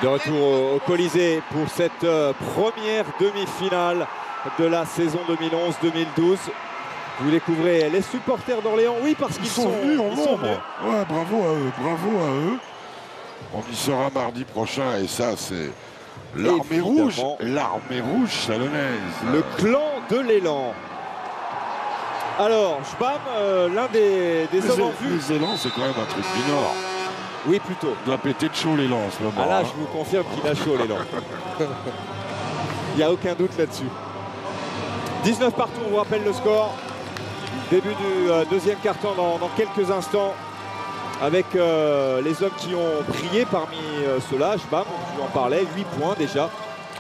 De retour au Colisée pour cette première demi-finale de la saison 2011-2012. Vous découvrez les supporters d'Orléans, oui, parce qu'ils sont venus en nombre. Ouais, bravo à eux, bravo à eux. On y sera mardi prochain et ça, c'est l'armée rouge chalonnaise. Le clan de l'élan. Alors, Jbam, l'un des hommes en vue. Les élans, c'est quand même un truc du Nord. Oui, plutôt. Il doit péter de chaud l'élan en ce moment. Ah là, je vous confirme qu'il a chaud l'élan. Il n'y a aucun doute là-dessus. 19 partout, on vous rappelle le score. Début du deuxième quart-temps dans quelques instants. Avec les hommes qui ont brillé parmi ceux-là. Jbam, je vous en parlais, 8 points déjà.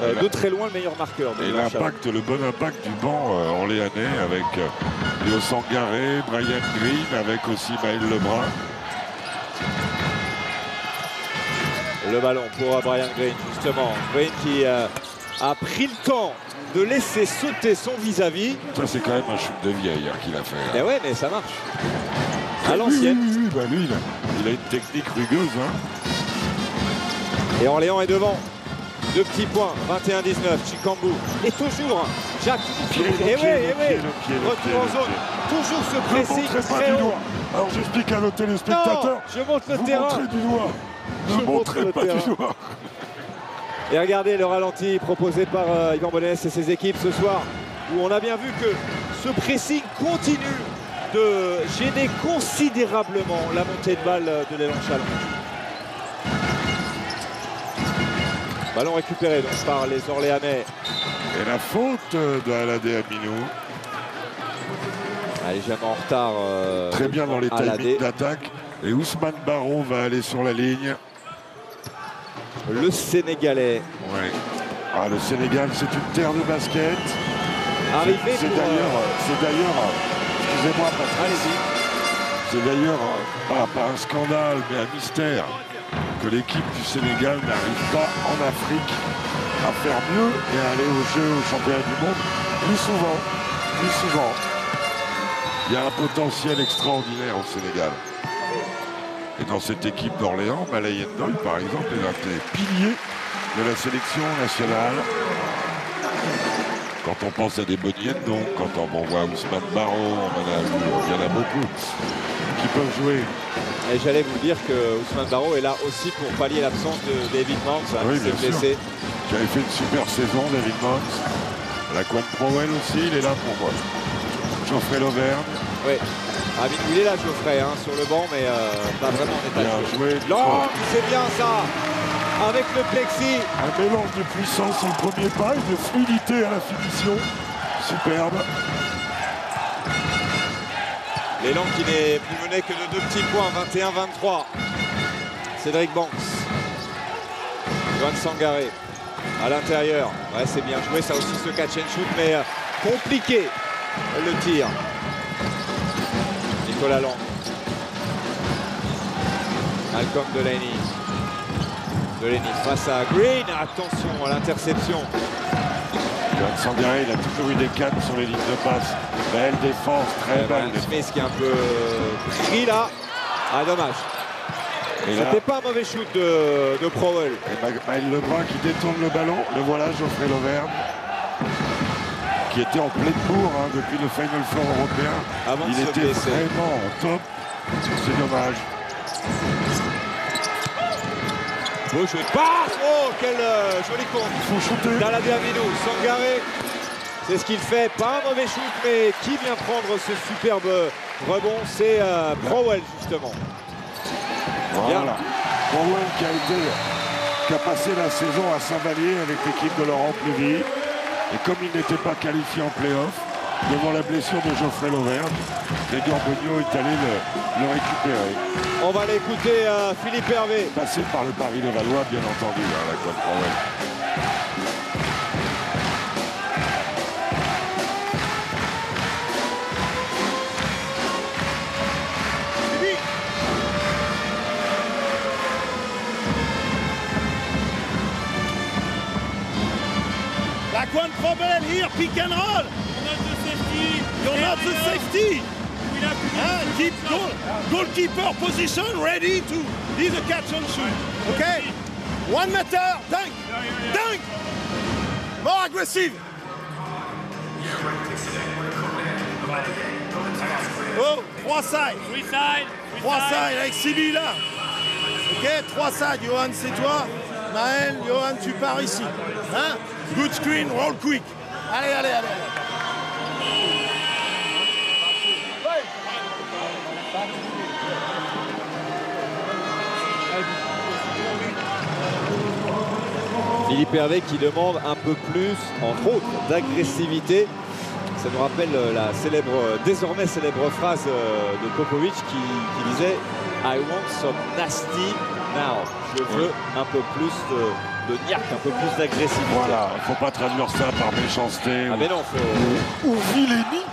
De très loin le meilleur marqueur. Et l'impact, le bon impact du banc orléanais avec Léo Sangaré, Brian Green, avec aussi Maël Lebrun. Le ballon pour Brian Green, justement. Green qui a pris le temps de laisser sauter son vis-à-vis. Ça, c'est quand même un shoot de vieille qu'il a fait. Et ouais, mais ça marche. À l'ancienne. Oui, bah lui, il a une technique rugueuse. Et Orléans est devant. 2 petits points, 21-19. Chikambu. Et toujours Jacques. Et oui. Retour en zone. Toujours ce pressing très haut. Alors j'explique à nos téléspectateurs. Non, je montre le terrain. Montrez du doigt. Ne montrez pas du doigt. Et regardez le ralenti proposé par Yvan Bonnès et ses équipes ce soir, où on a bien vu que ce pressing continue de gêner considérablement la montée de balle de l'élan Chalon. Ballon récupéré donc par les Orléanais. Et la faute de Aladé Aminou. Légèrement en retard. Très bien dans les timings d'attaque. Et Ousmane Barraud va aller sur la ligne. Le Sénégalais. Ouais. Ah, le Sénégal, c'est une terre de basket. Arrivé c'est d'ailleurs, excusez-moi Patrick, allez-y. C'est d'ailleurs pas un scandale, mais un mystère que l'équipe du Sénégal n'arrive pas en Afrique à faire mieux et à aller aux Jeux, aux championnats du monde plus souvent. Il y a un potentiel extraordinaire au Sénégal. Et dans cette équipe d'Orléans, Malaye Ndoye, par exemple, est l'un des piliers de la sélection nationale. Quand on pense à des Boniens, donc, quand on voit Ousmane Barraud, il y en a beaucoup qui peuvent jouer. Et j'allais vous dire que Ousmane Barraud est là aussi pour pallier l'absence de David Mons, oui, qui s'est blessé. Qui avait fait une super saison, David Mons. La Quan Prowell aussi, il est là pour Geoffrey Lauvergne. Oui. Il est là, Geoffrey, sur le banc, mais pas vraiment en état de jouer. Non, c'est bien ça. Avec le plexi. Un mélange de puissance au premier pas et de fluidité à la finition. Superbe. L'élan qui n'est plus mené que de 2 petits points, 21-23. Cédric Banks. Johan Sangaré à l'intérieur. Ouais, c'est bien joué, ça aussi, ce catch and shoot, mais compliqué le tir. Nicolas Lang. Malcolm Delaney. Delaney face à Green. Attention à l'interception. Johan Sangaré, il a toujours eu des cannes sur les lignes de passe. Belle défense, très belle. Smith qui est un peu pris là. Ah, dommage. C'était pas un mauvais shoot de Prowell. Et Maël Lebrun qui détourne le ballon. Le voilà, Geoffrey Lauvergne. Qui était en pleine bourre depuis le Final Four européen. Il était vraiment au top. C'est dommage. Beau jeu de passe. Oh, quel joli compte. Il faut shooter. Aladé Aminou, Sangaré. C'est ce qu'il fait. Pas un mauvais shoot, mais qui vient prendre ce superbe rebond? C'est Prowell, justement. Voilà. Prowell qui a passé la saison à Saint-Vallier avec l'équipe de Laurent Plevy. Et comme il n'était pas qualifié en play-off, devant la blessure de Geoffrey Lauvergne, Grégoire Beugnot est allé le récupérer. On va l'écouter Philippe Hervé. Passé par le Paris de Valois, bien entendu, la Claude Prowell. Laquan Prowell here, pick and roll. You're not the safety. Keep goalkeeper position ready to be the catch and shoot. Okay? 1 meter, dunk, dunk. More aggressive. Oh, 3 sides. 3 sides avec Sibyl là. Ok, 3 sides. Johan, c'est toi. Maël, Johan, tu pars ici. Hein? Good screen, roll quick. Allez, allez, allez. Philippe Hervé qui demande un peu plus, entre autres, d'agressivité. Ça nous rappelle la célèbre, désormais célèbre phrase de Popovic qui disait « I want some nasty now ». Je veux un peu plus de niaque, un peu plus d'agressivité. Voilà, il ne faut pas traduire ça par méchanceté Ah mais non, faut... ou vilénie,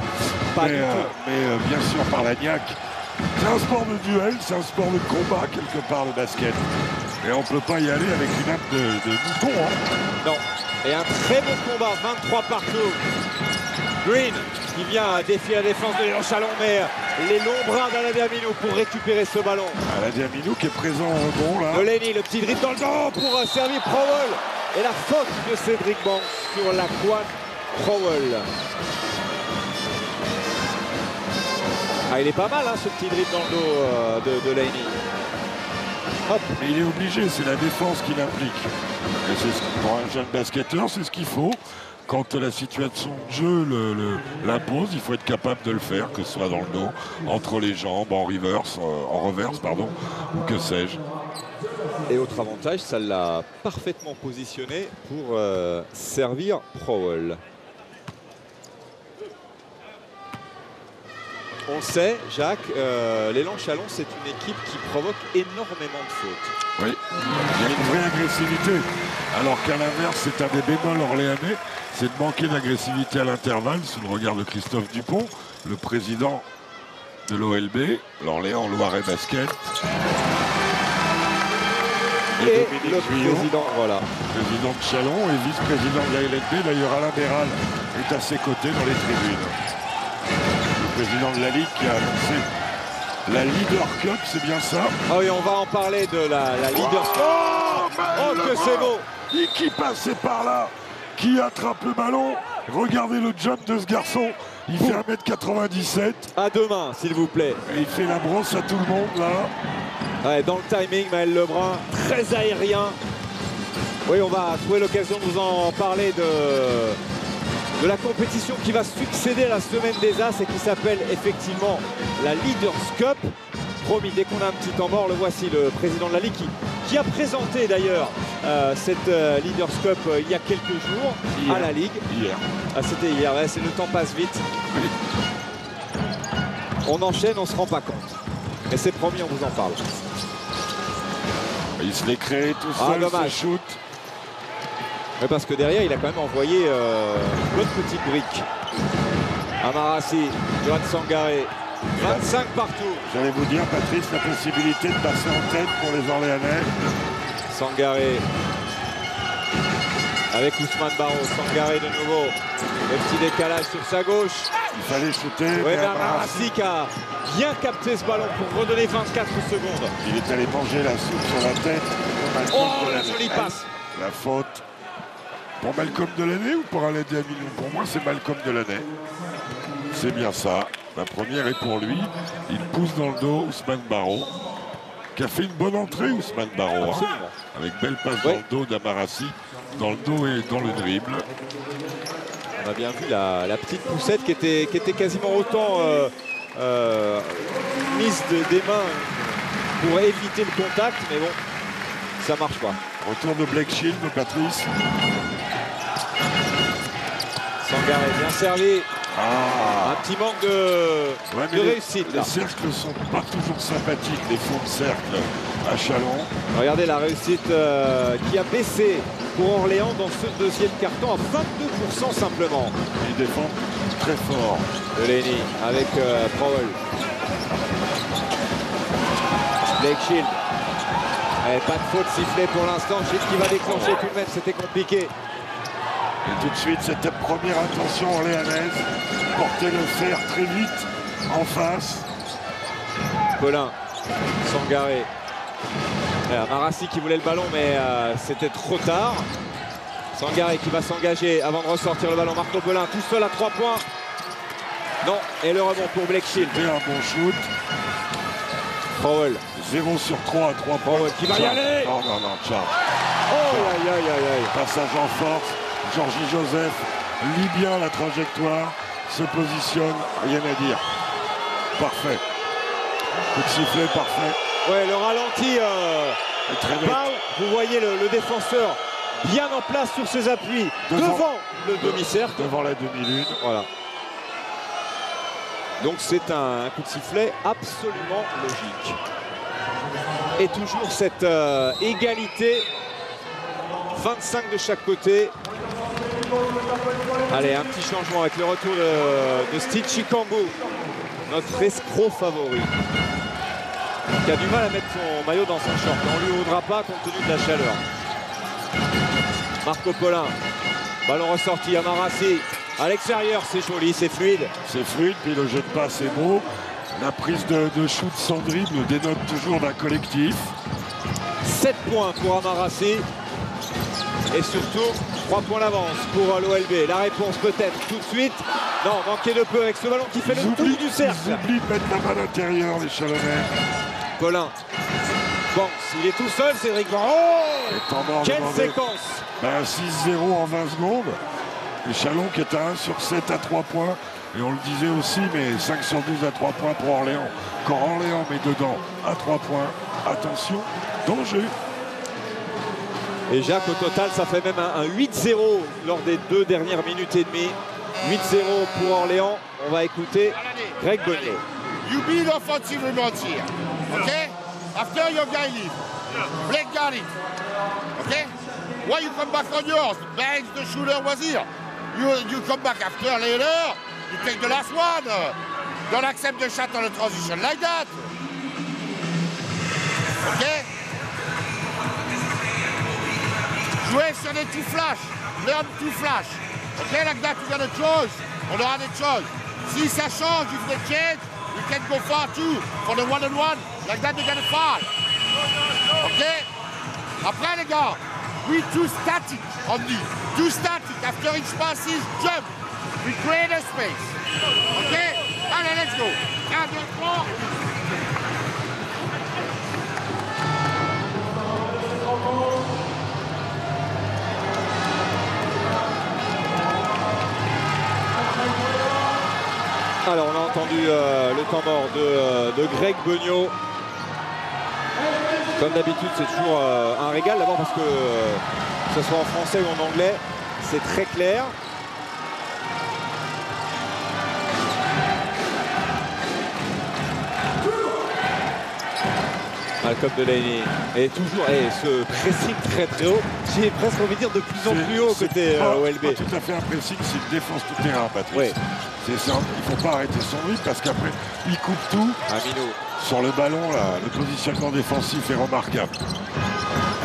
Pas mais, du tout. bien sûr par la niaque. C'est un sport de duel, c'est un sport de combat quelque part, le basket. Et on ne peut pas y aller avec une âme de mouton. Hein. Non. Et un très bon combat, 23 partout. Green qui vient défier la défense de Léon Chalon, mais les longs bras d'Aladiaminou pour récupérer ce ballon. Aladiaminou qui est présent au rebond là. Delaney, le petit dribble dans le dos pour servir Crowell. Et la faute de Cédric Banks sur la Laquan Crowell. Ah, il est pas mal hein, ce petit dribble dans le dos de Delaney. Hop, mais il est obligé, c'est la défense qui l'implique. Et c'est pour un jeune basketteur, c'est ce qu'il faut. Quand la situation de jeu l'impose, il faut être capable de le faire, que ce soit dans le dos, entre les jambes, en reverse, ou que sais-je. Et autre avantage, ça l'a parfaitement positionné pour servir Crowell. On sait, Jacques, l'élan Chalon, c'est une équipe qui provoque énormément de fautes. Oui, il y a une vraie agressivité. Alors qu'à l'inverse, c'est un des bémols orléanais, c'est de manquer d'agressivité à l'intervalle, sous le regard de Christophe Dupont, le président de l'OLB, l'Orléans Loiret Basket. Et Dominique le Juillon, président, voilà. président de Chalon et vice-président de la LNB. D'ailleurs, Alain Béral est à ses côtés dans les tribunes. Le président de la Ligue qui a annoncé la Leader Cup, c'est bien ça? Ah oui, on va en parler de la Leaders Cup. Oh, que c'est beau! Et qui passait par là? Qui attrape le ballon? Regardez le jump de ce garçon. Il fait 1m97. À deux mains, s'il vous plaît. Et il fait la brosse à tout le monde, là. Ouais, dans le timing, Maël Lebrun, très aérien. Oui, on va trouver l'occasion de vous en parler de la compétition qui va succéder à la semaine des As et qui s'appelle effectivement la Leaders Cup. Promis, dès qu'on a un petit temps mort, le voici, le président de la Ligue qui a présenté d'ailleurs cette Leaders Cup il y a quelques jours à la Ligue. Hier. Ah, c'était hier, ouais, le temps passe vite. Oui. On enchaîne, on ne se rend pas compte. Mais c'est promis, on vous en parle. Il se l'est créé tout seul, dommage. ce shoot. Mais parce que derrière, il a quand même envoyé une bonne petite brique. Amarassi, Johan Sangaré, 25 partout. J'allais vous dire, Patrice, la possibilité de passer en tête pour les Orléanais. Sangaré avec Ousmane Barro. Sangaré de nouveau. Le petit décalage sur sa gauche. Il fallait shooter. Ouais, mais Amarassi qui a bien capté ce ballon pour redonner 24 secondes. il est allé manger la soupe sur la tête. Oh, la jolie passe. La faute. Pour Malcolm Delaney ou pour Aladiaminou? Pour moi, c'est Malcolm Delaney. C'est bien ça. La première est pour lui. Il pousse dans le dos Ousmane Barro, qui a fait une bonne entrée, Ousmane Barro. Hein, avec belle passe dans le dos d'Amarassi, dans le dos et dans le dribble. On a bien vu la petite poussette qui était quasiment autant mise des mains pour éviter le contact, mais bon, ça marche pas. Retour de Blake Shield, Patrice. Sangaré bien servi. Ah. Un petit manque de réussite. Les cercles ne sont pas toujours sympathiques, les fonds de cercle à Chalon. Regardez la réussite qui a baissé pour Orléans dans ce deuxième carton à 22% simplement. Ils défendent très fort. Delaney avec Crowell. Blake Shield. Pas de faute sifflée pour l'instant. Shield qui va déclencher tout de même, c'était compliqué. Et tout de suite, cette première intention orléanaise, porter le fer très vite en face. Colin, Sangaré. Marassi qui voulait le ballon, mais c'était trop tard. Sangaré qui va s'engager avant de ressortir le ballon. Marco Polin tout seul à 3 points. Non, et le rebond pour Blake Shield. C'était un bon shoot. Powell. 0 sur 3 à 3 points. Powell qui va y aller. Non, non, non, Charles. Oh, aïe, aïe, aïe, aïe. Passage en force. Georgie Joseph lit bien la trajectoire. Se positionne, rien à dire. Parfait. Coup de sifflet, parfait. Ouais, le ralenti. Vous voyez le défenseur bien en place sur ses appuis. Devant le demi-cercle. Devant la demi-lune. Voilà. Donc c'est un coup de sifflet absolument logique. Et toujours cette égalité. 25 de chaque côté. Allez, un petit changement avec le retour de Steve Chikambu, notre escroc favori, qui a du mal à mettre son maillot dans son short. On ne lui voudra pas compte tenu de la chaleur. Marco Polin, ballon ressorti à Marassi. À l'extérieur, c'est joli, c'est fluide. C'est fluide, puis le jeu de passe est beau. La prise de shoot sans dribble dénote toujours d'un collectif. 7 points pour Amarassi. Et surtout, 3 points d'avance pour l'OLB. La réponse peut-être tout de suite. Non, manqué de peu avec ce ballon qui fait le tour du cercle. Ils oublient de mettre la balle intérieure, les Chalonnais. Polin. Banks, il est tout seul, Cédric Banks. Oh, quelle séquence. 6-0 en 20 secondes. Les Chalons qui est à 1 sur 7 à 3 points. Et on le disait aussi, mais 5 sur 12 à 3 points pour Orléans. Quand Orléans met dedans à 3 points, attention, danger. Et Jacques, au total, ça fait même un 8-0 lors des 2 dernières minutes et demie. 8-0 pour Orléans. On va écouter Greg Bonnier. You be the offensive rebound here, okay? After your guy leave, Blake got it, okay? Why you come back on yours? Banks, the shooter, was here. You come back after later, you take the last one. Don't accept the shot on the transition like that. Okay? Jouer sur des two flash, learn two flash. Okay, like that, you got a choice. On aura des choices. Si ça change, if they change, you can go far too. For the one-on-one, like that, you got a foul. Okay? Après, les gars, we too static only. Too static. After each passes, jump. We create a space. Okay? Allez, let's go. 1, 2, 3. Alors on a entendu le temps mort de Greg Beugnot. Comme d'habitude, c'est toujours un régal, d'abord parce que ce soit en français ou en anglais, c'est très clair. Malcolm Delaney est toujours ce pressing très haut. J'ai presque envie de dire de plus en plus haut côté OLB. Pas tout à fait un pressing, c'est une défense tout terrain, Patrice. Ouais. C'est ça, il ne faut pas arrêter son rythme parce qu'après, il coupe tout. Amino. Sur le ballon, là, le positionnement défensif est remarquable.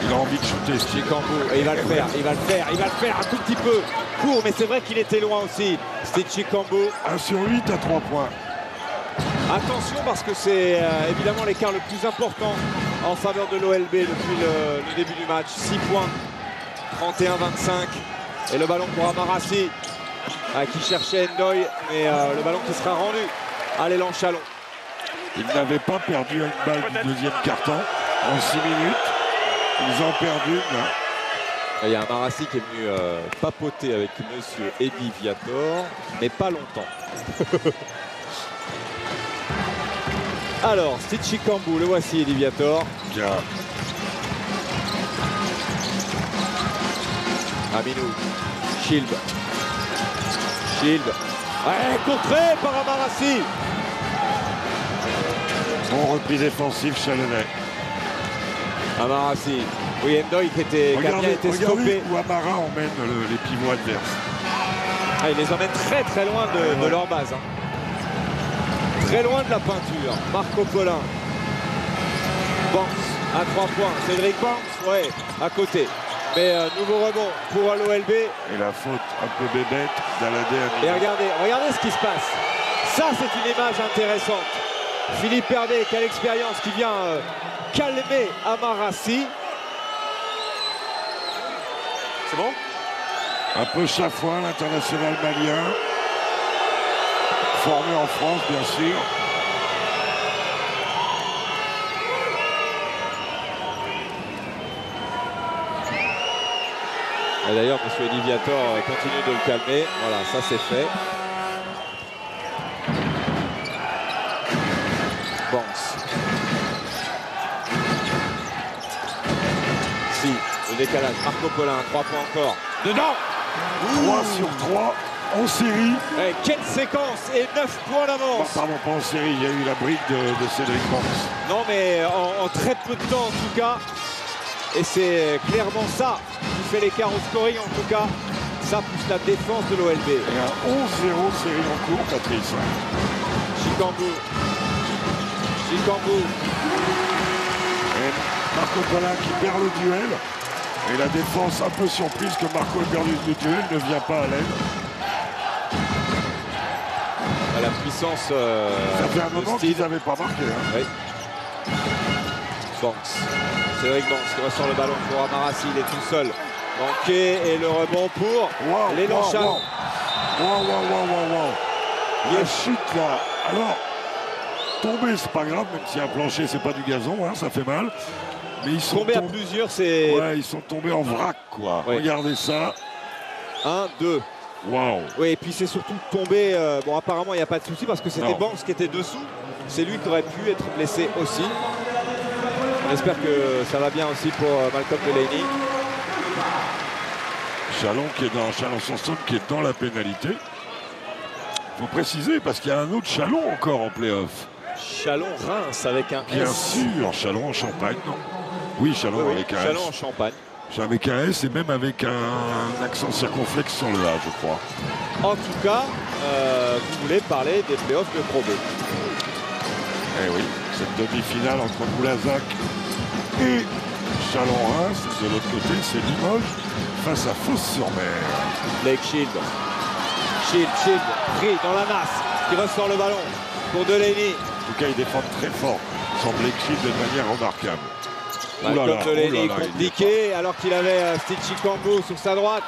Il a envie de shooter. Chikambu, et il va le faire un tout petit peu court, mais c'est vrai qu'il était loin aussi. C'était Chikambu. 1 sur 8 à 3 points. Attention parce que c'est évidemment l'écart le plus important en faveur de l'OLB depuis le début du match. 6 points, 31-25. Et le ballon pour Amarassi qui cherchait Ndoye, mais le ballon qui sera rendu à l'élan Chalon. Ils n'avaient pas perdu une balle du deuxième carton en 6 minutes. Ils ont perdu. Il y a Amarassi qui est venu papoter avec monsieur Eddie Viator, mais pas longtemps. Alors, Steve Chikambu, le voici, Eddie Viator. Bien. Aminou, Shield. Ouais, contré par Amarassi. Bon repris défensif Chalonnais. Amarassi. Oui, Ndoye qui a bien été stoppé. Où Amara emmène les pivots adverses. Il les emmène très loin de leur base. Très loin de la peinture. Marco Polin. Banks à 3 points. Cédric Banks, ouais, à côté. Mais nouveau rebond pour l'OLB. Et la faute un peu bébête d'Aladé. Et regardez ce qui se passe. Ça, c'est une image intéressante. Philippe Hervé, quelle expérience, qui vient calmer Amarassi. C'est bon? Un peu chafouin, l'international malien. Formé en France, bien sûr. Et d'ailleurs, M. Oliviator continue de le calmer. Voilà, ça c'est fait. Banks. Si, le décalage. Marco Polin, 3 points encore. Dedans. 3 sur 3 en série. Et quelle séquence et 9 points d'avance. Pardon, pas en série, il y a eu la brique de Cédric Banks. Non, mais en très peu de temps en tout cas. Et c'est clairement ça qui fait l'écart au scoring en tout cas. Ça pousse la défense de l'OLB. Il y a 11-0 série en cours, Patrice. Chicambou. Et Marco Polin qui perd le duel. Et la défense un peu surprise que Marco ait perdu le duel, ne vient pas à l'aide. À la puissance Ça fait un moment qu'ils n'avaient pas marqué. Hein. Oui. Banks. Cédric Banks qui ressort le ballon pour Amarassi. Il est tout seul. Manqué et le rebond pour l'élan Chalon. Il y a chute là. Alors, tomber, c'est pas grave, même si un plancher, c'est pas du gazon, hein, ça fait mal. Mais ils sont tombés à plusieurs, c'est... Ouais, ils sont tombés en vrac, quoi. Oui. Regardez ça. 1, 2. Waouh. Oui, et puis c'est surtout tombé... bon, apparemment, il n'y a pas de souci parce que c'était Banks qui était dessous. C'est lui qui aurait pu être blessé aussi. On espère que ça va bien aussi pour Malcolm Delaney. Chalon Sanson qui est dans la pénalité. Il faut préciser parce qu'il y a un autre Chalon encore en play-off. Chalon-Reims avec un Bien S. sûr, Chalon en Champagne, non? Oui, Chalon avec un Chalon S. en Champagne. Avec un S et même avec un accent circonflexe sur le A, je crois. En tout cas, vous voulez parler des playoffs de Pro B. Eh oui, cette demi-finale entre Boulazac et Chalon-Reims. De l'autre côté, c'est Limoges face à Fos-sur-Mer. Blake Shield, pris dans la masse, qui ressort le ballon pour Delaney. En tout cas, ils défendent très fort. Sans Blake Shield de manière remarquable. Malcolm Delaney compliqué alors qu'il avait Steve Chicambou sur sa droite.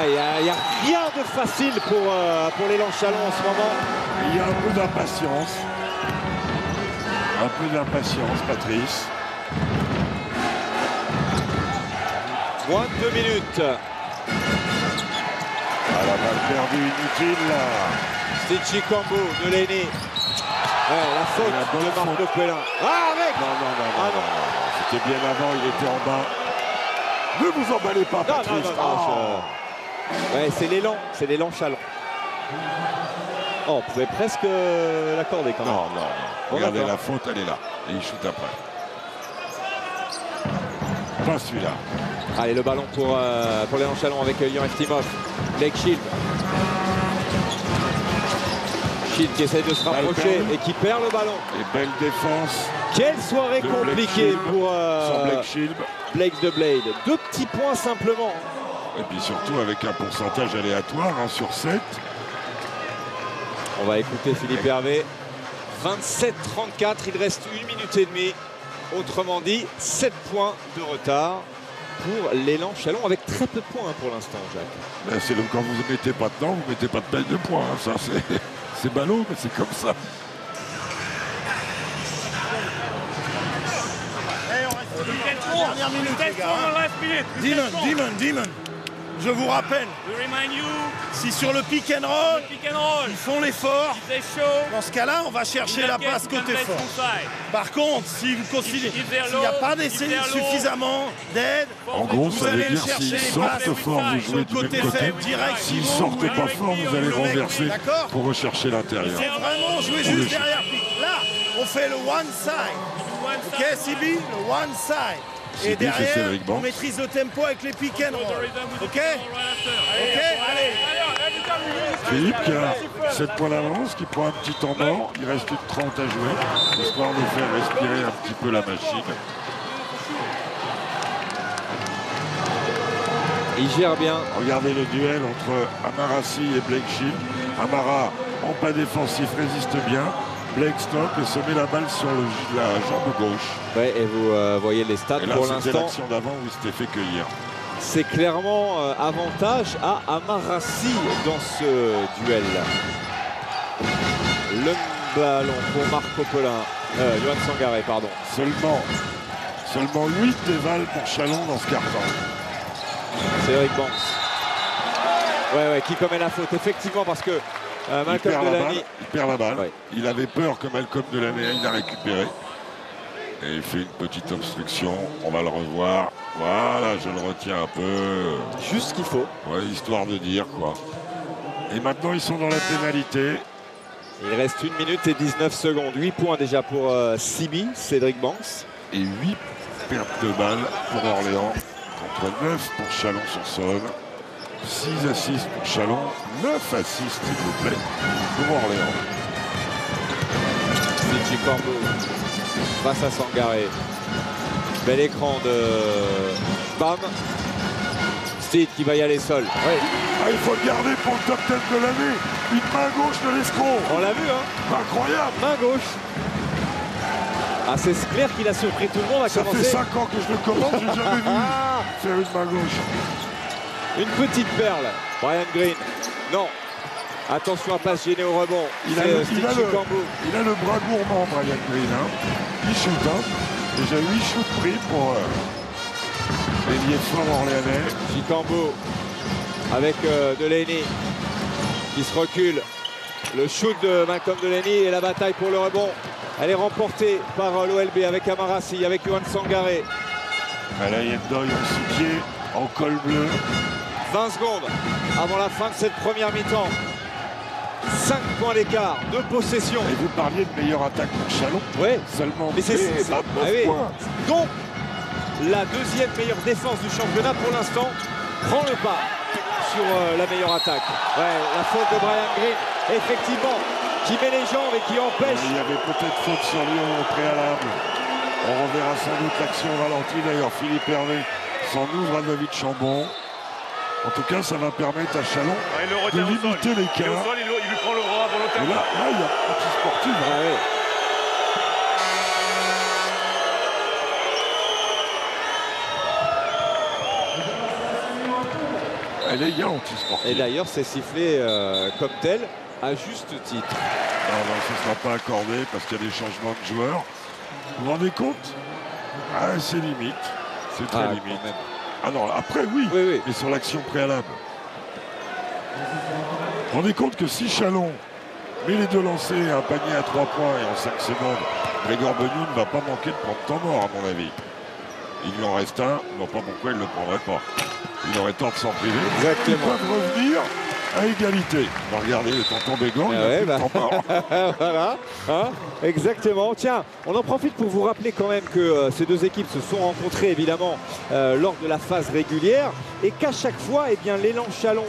Il n'y a rien de facile pour l'élan Chalon en ce moment. Il y a un peu d'impatience. Un peu d'impatience, Patrice. Moins de 2 minutes. Ah, la balle perdue inutile là. Steve Chicambou, Delaney. La faute de Marco Polin. Ah, avec Non. C'était bien avant, il était en bas. Ne vous emballez pas, Patrice. Ouais, c'est l'élan Chalon. Oh, on pouvait presque l'accorder quand même. Non. Bon, regardez, la faute, elle est là. Et il shoot après. Pas celui-là. Allez, le ballon pour l'élan Chalon avec Lyon Eftimov. Blake Shield. Shield qui essaye de se rapprocher et qui perd le ballon. Et belle défense. Quelle soirée compliquée pour Blake Shield. Blake de Blade. 2 petits points simplement. Et puis surtout avec un pourcentage aléatoire, 1 sur 7. On va écouter Philippe Hervé. 27-34, il reste 1 minute et demie. Autrement dit, 7 points de retard pour l'élan Chalon avec très peu de points pour l'instant, Jacques. C'est quand vous ne mettez pas dedans, vous ne mettez pas de taille de points. Hein. Ça, c'est ballot, mais c'est comme ça. Dernière minute, les gars. Demon. Je vous rappelle, si sur le pick and roll, ils font l'effort, dans ce cas-là, on va chercher la passe côté fort. Par contre, si vous considérez s'il n'y a pas suffisamment d'aide, en gros, vous ça allez veut dire chercher s'ils les sortent passes fort, vous jouez du même côté. S'ils sortent pas fort, vous allez renverser pour rechercher l'intérieur. C'est vraiment jouer juste derrière pick. Là, on fait le one side. Ok, CB, le one side. Et derrière, on maîtrise le tempo avec les pick and roll. Ok, allez. Philippe qui a 7 points d'avance, qui prend un petit temps mort. Il reste plus de 30 à jouer, histoire de faire respirer un petit peu la machine. Il gère bien. Regardez le duel entre Amarassi et Blake Shield. Amara, en pas défensif, résiste bien. Blake stop et se met la balle sur la jambe gauche. Ouais, et vous voyez les stats Et là, pour c'était l'instant. l'action d'avant où il s'était fait cueillir. C'est clairement avantage à Amarassi dans ce duel. Le ballon pour Marco Polin. Johan Sangaré, pardon. Seulement 8 dévals pour Chalon dans ce carton. C'est Eric Banks. Ouais, qui commet la faute, effectivement, parce que Malcolm Delaney. Il perd la balle. Ouais. Il avait peur que Malcolm Delaney il a récupéré. Et il fait une petite obstruction. On va le revoir. Voilà, je le retiens un peu. Juste ce qu'il faut. Ouais, histoire de dire quoi. Et maintenant, ils sont dans la pénalité. Il reste 1 minute et 19 secondes. 8 points déjà pour Sibi, Cédric Banks. Et 8 pertes de balles pour Orléans. Contre 9 pour Chalon-sur-Saône. 6 assists pour Chalon. 9 assists, s'il vous plaît, pour Orléans. Michi Corbeau face à Sangaré. Bel écran de Bam. Steed qui va y aller seul. Ouais. Ah, il faut le garder pour le top 10 de l'année. Une main gauche de l'escroc. On l'a vu, hein. Incroyable. Main gauche. Ah, c'est clair qu'il a surpris tout le monde à Ça commencer. fait 5 ans que je le commande, j'ai jamais vu faire une main gauche. Une petite perle. Brian Green. Non. Attention à pas se gêner au rebond. Il a le bras gourmand, Brian Green. Hein. Il shoot. Hein. Déjà 8 shoots pris pour l'ailier fort orléanais. Chicambo avec Delaney qui se recule. Le shoot de Malcolm Delaney et la bataille pour le rebond. Elle est remportée par l'OLB avec Amarassi, avec Johan Sangaré. Alain Doyle en sous-pied, en col bleu. 20 secondes avant la fin de cette première mi-temps. 5 points d'écart, 2 possessions. Et vous parliez de meilleure attaque pour Chalon. Ouais. Seulement Mais c'est 29 oui. points. Donc, la deuxième meilleure défense du championnat pour l'instant prend le pas sur la meilleure attaque. Ouais, la faute de Brian Green, effectivement, qui met les jambes et qui empêche. Il y avait peut-être faute sur lui au préalable. On reverra sans doute l'action au ralenti. D'ailleurs, Philippe Hervé s'en ouvre à David Chambon. En tout cas, ça va permettre à Chalon de limiter l'écart. Il lui prend le bras Et volontairement. là, il y a un petit sportif. Ah ouais. Il y a anti-sportif. Et d'ailleurs, c'est sifflé comme tel, à juste titre. Non, ce ne sera pas accordé parce qu'il y a des changements de joueurs. Vous vous rendez compte? Ah, c'est limite. C'est très limite. Quand même. Ah non, après, oui. Oui. Mais sur l'action préalable. Vous vous rendez compte que si Chalon met les deux lancers, un panier à 3 points et en 5 secondes, Grégor Benoît ne va pas manquer de prendre temps mort, à mon avis. Il lui en reste un, non pas pourquoi il ne le prendrait pas. Il aurait tort de s'en priver. Exactement. Ils peuvent revenir à égalité. On va regarder le tonton Bégan, il a plus de temps mort. Voilà, hein, exactement. Tiens, on en profite pour vous rappeler quand même que ces deux équipes se sont rencontrées évidemment lors de la phase régulière et qu'à chaque fois, eh bien, l'élan Chalon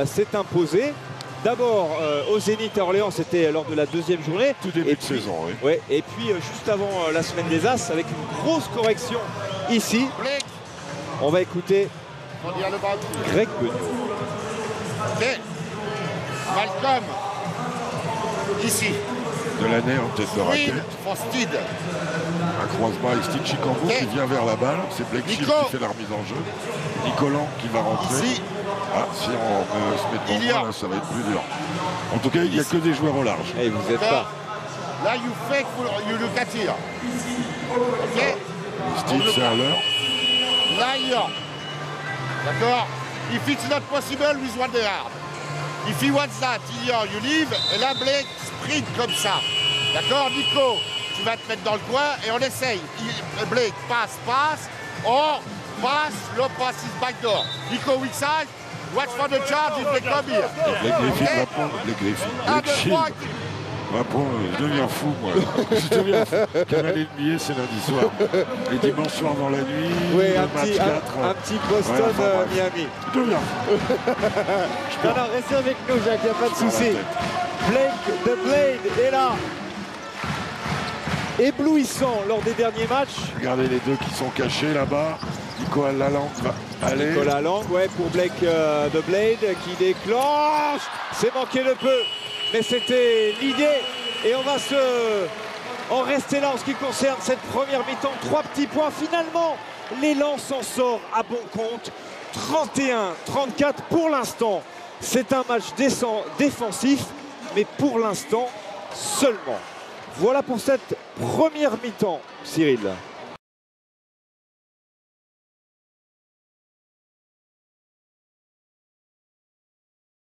s'est imposé. D'abord au Zénith à Orléans, c'était lors de la deuxième journée. Tout début de saison, oui. Ouais, et puis juste avant la semaine des As, avec une grosse correction ici. Blake, On va écouter on dit à le bas. Greg Benoît. Ok. Malcolm. Ici. De l'année en tête de raquette. Green for Steed. Un croisement avec Steve Chicambo qui vient vers la balle. C'est Blake Shield Nico. qui fait la remise en jeu. Nicolan qui va rentrer. Ici. Ah, si on se met devant Il y a. moi, là, ça va être plus dur. En tout cas, il n'y a que des joueurs au large. Et vous êtes Là, pas. là, you fake, you look at here. Ok. Steve, c'est à l'heure. Là, here. D'accord. If it's not possible with what they are. If he wants that, here, you leave. Et là, Blake sprint comme ça. D'accord, Nico, tu vas te mettre dans le coin et on essaye. Blake, passe. Or, passe, low pass is backdoor. Nico, weak side. Watch for the charge if they come here. Blake Griffin Ok. va prendre. Blake Griffin. 1, Blake 2, Shield 3. va prendre. Je deviens fou, moi. Je deviens fou. Canal NBA, c'est lundi soir. Et dimanche soir dans la nuit. Oui, le un match petit, 4. un petit Boston Ouais, enfin, bref. Miami. Je deviens fou. Non, restez avec nous, Jacques, il n'y a pas de Sur la souci. tête. Blake, the Blade est là. Éblouissant lors des derniers matchs. Regardez les deux qui sont cachés là-bas. Nico Lalande va aller. Nicolas Lang, ouais, pour Blake the Blade qui déclenche. C'est manqué de peu, mais c'était l'idée Et on va en rester là en ce qui concerne cette première mi-temps. 3 petits points. Finalement, l'Élan s'en sort à bon compte. 31-34 pour l'instant. C'est un match défensif, mais pour l'instant seulement. Voilà pour cette première mi-temps, Cyril.